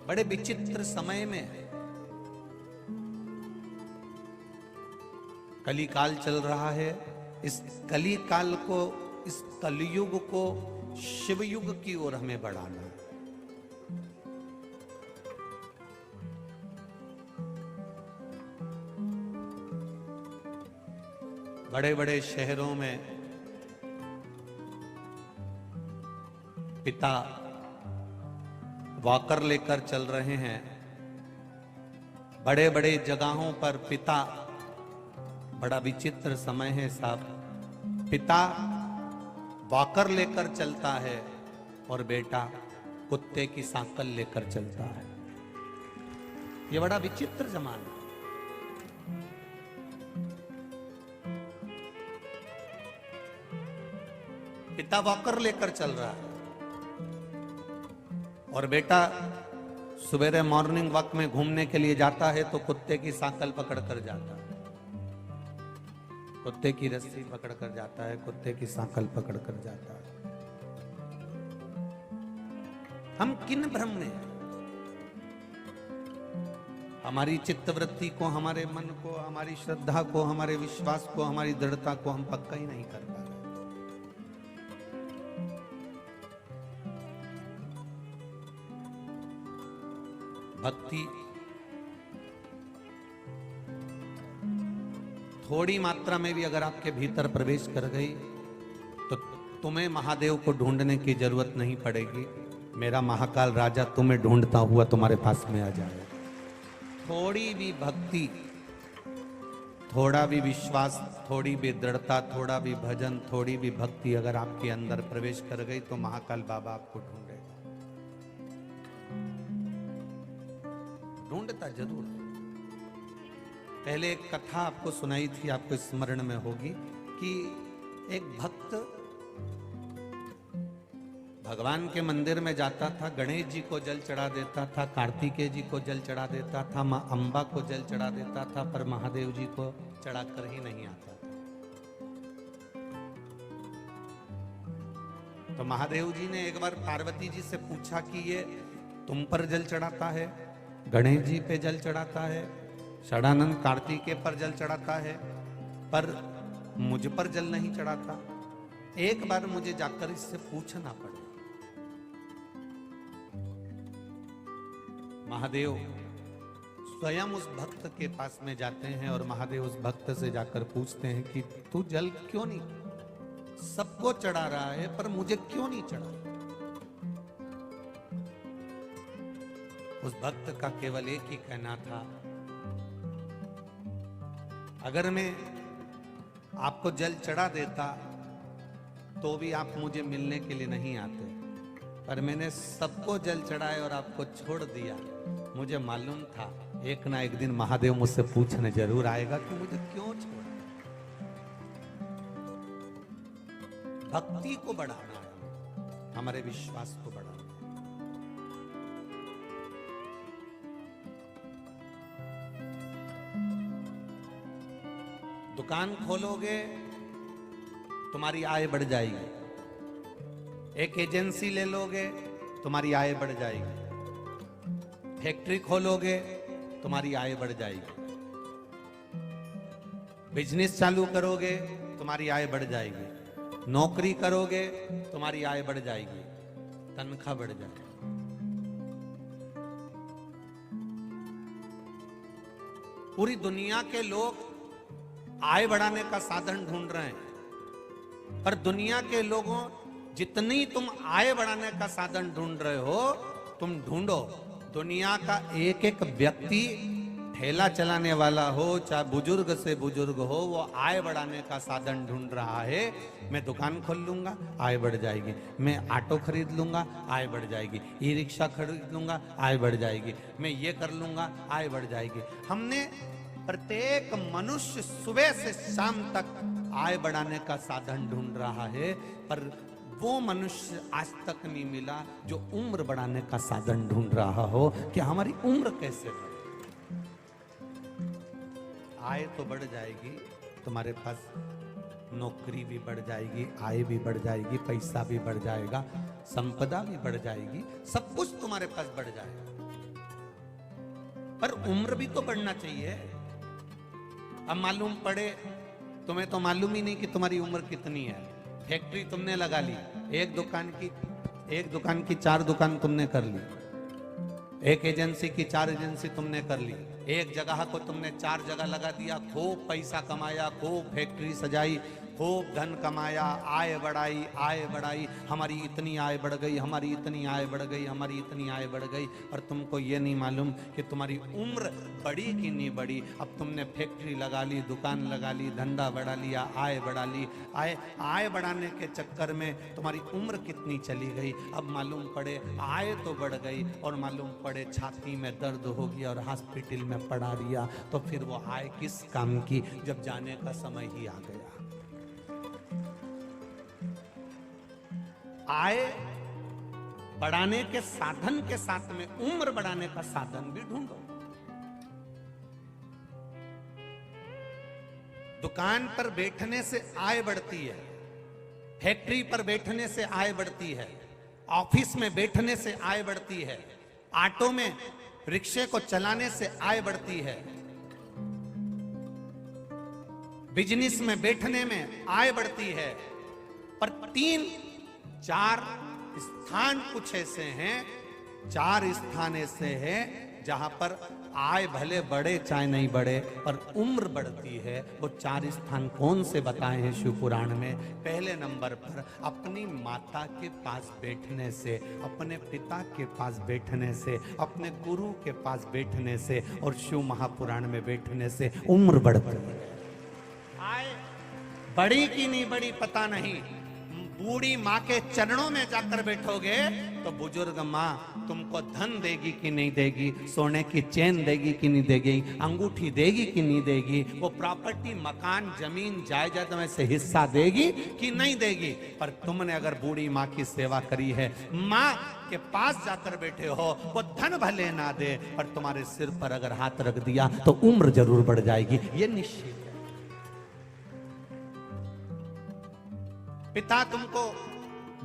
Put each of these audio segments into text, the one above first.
बड़े विचित्र समय में है। कली काल चल रहा है। इस कली काल को, इस कलयुग को शिवयुग की ओर हमें बढ़ाना है। बड़े बड़े शहरों में पिता वॉकर लेकर चल रहे हैं। बड़े बड़े जगहों पर पिता, बड़ा विचित्र समय है साहब, पिता वॉकर लेकर चलता है और बेटा कुत्ते की सांकल लेकर चलता है। ये बड़ा विचित्र जमाना। पिता वॉकर लेकर चल रहा है और बेटा सवेरे मॉर्निंग वॉक में घूमने के लिए जाता है तो कुत्ते की सांकल पकड़ कर जाता है, कुत्ते की रस्सी पकड़ कर जाता है, कुत्ते की सांकल पकड़ कर जाता है। हम किन भ्रम में हैं? हमारी चित्तवृत्ति को, हमारे मन को, हमारी श्रद्धा को, हमारे विश्वास को, हमारी दृढ़ता को हम पक्का ही नहीं कर पा रहे। भक्ति थोड़ी मात्रा में भी अगर आपके भीतर प्रवेश कर गई तो तुम्हें महादेव को ढूंढने की जरूरत नहीं पड़ेगी। मेरा महाकाल राजा तुम्हें ढूंढता हुआ तुम्हारे पास में आ जाएगा। थोड़ी भी भक्ति, थोड़ा भी विश्वास, थोड़ी भी दृढ़ता, थोड़ा भी भजन, थोड़ी भी भक्ति अगर आपके अंदर प्रवेश कर गई तो महाकाल बाबा आपको ढूंढेगा। ढूंढता जरूर है। पहले एक कथा आपको सुनाई थी, आपको स्मरण में होगी कि एक भक्त भगवान के मंदिर में जाता था, गणेश जी को जल चढ़ा देता था, कार्तिकेय जी को जल चढ़ा देता था, मां अंबा को जल चढ़ा देता था, पर महादेव जी को चढ़ाकर ही नहीं आता था। तो महादेव जी ने एक बार पार्वती जी से पूछा कि ये तुम पर जल चढ़ाता है, गणेश जी पे जल चढ़ाता है, षडानंद कार्तिकेय पर जल चढ़ाता है, पर मुझ पर जल नहीं चढ़ाता। एक बार मुझे जाकर इससे पूछना पड़े। महादेव स्वयं उस भक्त के पास में जाते हैं और महादेव उस भक्त से जाकर पूछते हैं कि तू जल क्यों नहीं, सबको चढ़ा रहा है पर मुझे क्यों नहीं चढ़ा। उस भक्त का केवल एक ही कहना था, अगर मैं आपको जल चढ़ा देता तो भी आप मुझे मिलने के लिए नहीं आते, पर मैंने सबको जल चढ़ाए और आपको छोड़ दिया। मुझे मालूम था एक ना एक दिन महादेव मुझसे पूछने जरूर आएगा कि मुझे क्यों छोड़ा। भक्ति को बढ़ाना है, हमारे विश्वास को बढ़ाना। दुकान खोलोगे तुम्हारी आय बढ़ जाएगी, एक एजेंसी ले लोगे तुम्हारी आय बढ़ जाएगी, फैक्ट्री खोलोगे तुम्हारी आय बढ़ जाएगी, बिजनेस चालू करोगे तुम्हारी आय बढ़ जाएगी, नौकरी करोगे तुम्हारी आय बढ़ जाएगी, तनख्वाह बढ़ जाएगी। पूरी दुनिया के लोग आय बढ़ाने का साधन ढूंढ रहे हैं, पर दुनिया के लोगों जितनी तुम आय बढ़ाने का साधन ढूंढ रहे हो, तुम ढूंढो। दुनिया का एक एक व्यक्ति ठेला चलाने वाला हो, चाहे बुजुर्ग से बुजुर्ग हो, वो आय बढ़ाने का साधन ढूंढ रहा है। मैं दुकान खोल लूंगा आय बढ़ जाएगी, मैं ऑटो खरीद लूंगा आय बढ़ जाएगी, ई रिक्शा खरीद लूंगा आय बढ़ जाएगी, मैं ये कर लूंगा आय बढ़ जाएगी। हमने प्रत्येक मनुष्य सुबह से शाम तक आय बढ़ाने का साधन ढूंढ रहा है, पर वो मनुष्य आज तक नहीं मिला जो उम्र बढ़ाने का साधन ढूंढ रहा हो कि हमारी उम्र कैसे बढ़े। आय तो बढ़ जाएगी, तुम्हारे पास नौकरी भी बढ़ जाएगी, आय भी बढ़ जाएगी, पैसा भी बढ़ जाएगा, संपदा भी बढ़ जाएगी, सब कुछ तुम्हारे पास बढ़ जाएगा। पर उम्र भी तो बढ़ना चाहिए। अब मालूम पड़े, तुम्हें तो मालूम ही नहीं कि तुम्हारी उम्र कितनी है। फैक्ट्री तुमने लगा ली, एक दुकान की 4 दुकान तुमने कर ली, एक एजेंसी की 4 एजेंसी तुमने कर ली, एक जगह को तुमने 4 जगह लगा दिया, खूब पैसा कमाया, खूब फैक्ट्री सजाई, खूब धन कमाया, आय बढ़ाई, हमारी इतनी आय बढ़ गई, हमारी इतनी आय बढ़ गई, हमारी इतनी आय बढ़ गई। और तुमको ये नहीं मालूम कि तुम्हारी उम्र बढ़ी कि नहीं बढ़ी। अब तुमने फैक्ट्री लगा ली, दुकान लगा ली, धंधा बढ़ा लिया, आय बढ़ा ली, आय बढ़ाने के चक्कर में तुम्हारी उम्र कितनी चली गई। अब मालूम पड़े आय तो बढ़ गई और मालूम पड़े छाती में दर्द हो गया और हॉस्पिटल में पड़ा दिया, तो फिर वो आय किस काम की जब जाने का समय ही आ गया। आय बढ़ाने के साधन के साथ में उम्र बढ़ाने का साधन भी ढूंढो। दुकान पर बैठने से आय बढ़ती है, फैक्ट्री पर बैठने से आय बढ़ती है, ऑफिस में बैठने से आय बढ़ती है, ऑटो में रिक्शे को चलाने से आय बढ़ती है, बिजनेस में बैठने में आय बढ़ती है। पर 3-4 स्थान कुछ ऐसे हैं, 4 स्थान ऐसे हैं जहां पर आय भले बढ़े चाहे नहीं बढ़े पर उम्र बढ़ती है। वो 4 स्थान कौन से बताए हैं शिव पुराण में? पहले नंबर पर अपनी माता के पास बैठने से, अपने पिता के पास बैठने से, अपने गुरु के पास बैठने से और शिव महापुराण में बैठने से उम्र बढ़ती है। आय बड़ी की नहीं बड़ी पता नहीं, बूढ़ी माँ के चरणों में जाकर बैठोगे तो बुजुर्ग माँ तुमको धन देगी कि नहीं देगी, सोने की चेन देगी कि नहीं देगी, अंगूठी देगी कि नहीं देगी, वो प्रॉपर्टी मकान जमीन जायदाद में से हिस्सा देगी कि नहीं देगी। पर तुमने अगर बूढ़ी माँ की सेवा करी है, माँ के पास जाकर बैठे हो, वो धन भले ना दे पर तुम्हारे सिर पर अगर हाथ रख दिया तो उम्र जरूर बढ़ जाएगी, ये निश्चित। पिता तुमको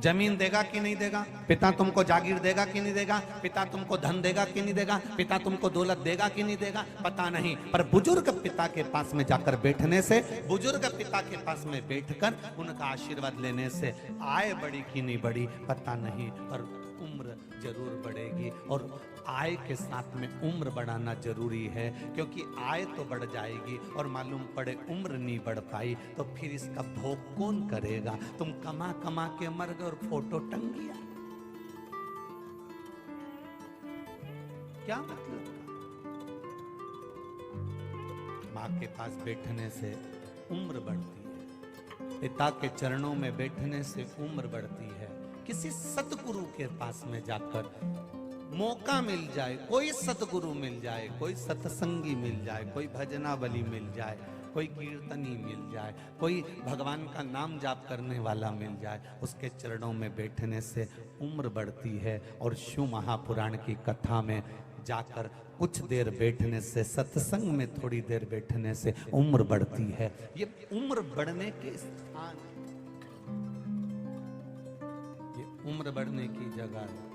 जमीन देगा कि नहीं देगा, पिता तुमको जागीर देगा कि नहीं देगा, पिता तुमको धन देगा कि नहीं देगा, पिता तुमको दौलत देगा कि नहीं देगा, पता नहीं। पर बुजुर्ग पिता के पास में जाकर बैठने से, बुजुर्ग पिता के पास में बैठकर उनका आशीर्वाद लेने से आय बढ़ी कि नहीं बढ़ी पता नहीं, पर उम्र जरूर बढ़ेगी। और आय के साथ में उम्र बढ़ाना जरूरी है, क्योंकि आय तो बढ़ जाएगी और मालूम पड़े उम्र नहीं बढ़ पाई तो फिर इसका भोग कौन करेगा? तुम कमा कमा के मर गए और फोटो टंग गया, क्या मतलब? माँ के पास बैठने से उम्र बढ़ती है, पिता के चरणों में बैठने से उम्र बढ़ती है। किसी सतगुरु के पास में जाकर मौका मिल जाए, कोई सतगुरु मिल जाए, कोई सत्संगी मिल जाए, कोई भजनावली मिल जाए, कोई कीर्तनी मिल जाए, कोई भगवान का नाम जाप करने वाला मिल जाए, उसके चरणों में बैठने से उम्र बढ़ती है। और शिव महापुराण की कथा में जाकर कुछ देर बैठने से, सत्संग में थोड़ी देर बैठने से उम्र बढ़ती है। ये उम्र बढ़ने के स्थान, ये उम्र बढ़ने की जगह है।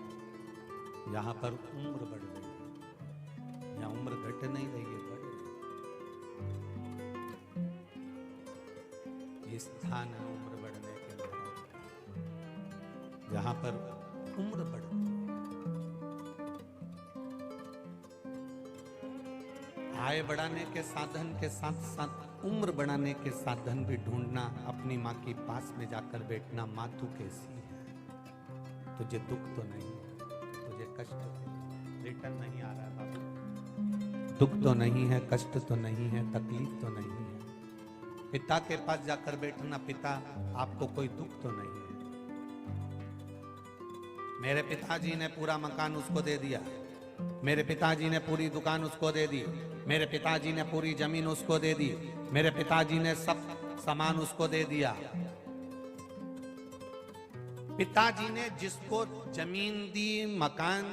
यहाँ पर उम्र बढ़ रही है, यहाँ उम्र घट नहीं रही है, बढ़ रही। ये स्थान है उम्र बढ़ने के लिए, जहाँ पर उम्र बढ़ती है। आय बढ़ाने के साधन के साथ साथ उम्र बढ़ाने के साधन भी ढूंढना। अपनी माँ के पास में जाकर बैठना। माँ तू कैसी है? तुझे दुख तो नहीं, कष्ट रिटर्न नहीं आ रहा है बाबू, दुख तो नहीं है, कष्ट तो नहीं है, तकलीफ तो नहीं है। पिता के पास जाकर बैठना, पिता आपको कोई दुख तो नहीं है। मेरे पिताजी ने पूरा मकान उसको दे दिया, मेरे पिताजी ने पूरी दुकान उसको दे दी, मेरे पिताजी ने पूरी जमीन उसको दे दी, मेरे पिताजी ने सब सामान उसको दे दिया। पिताजी ने जिसको जमीन दी, मकान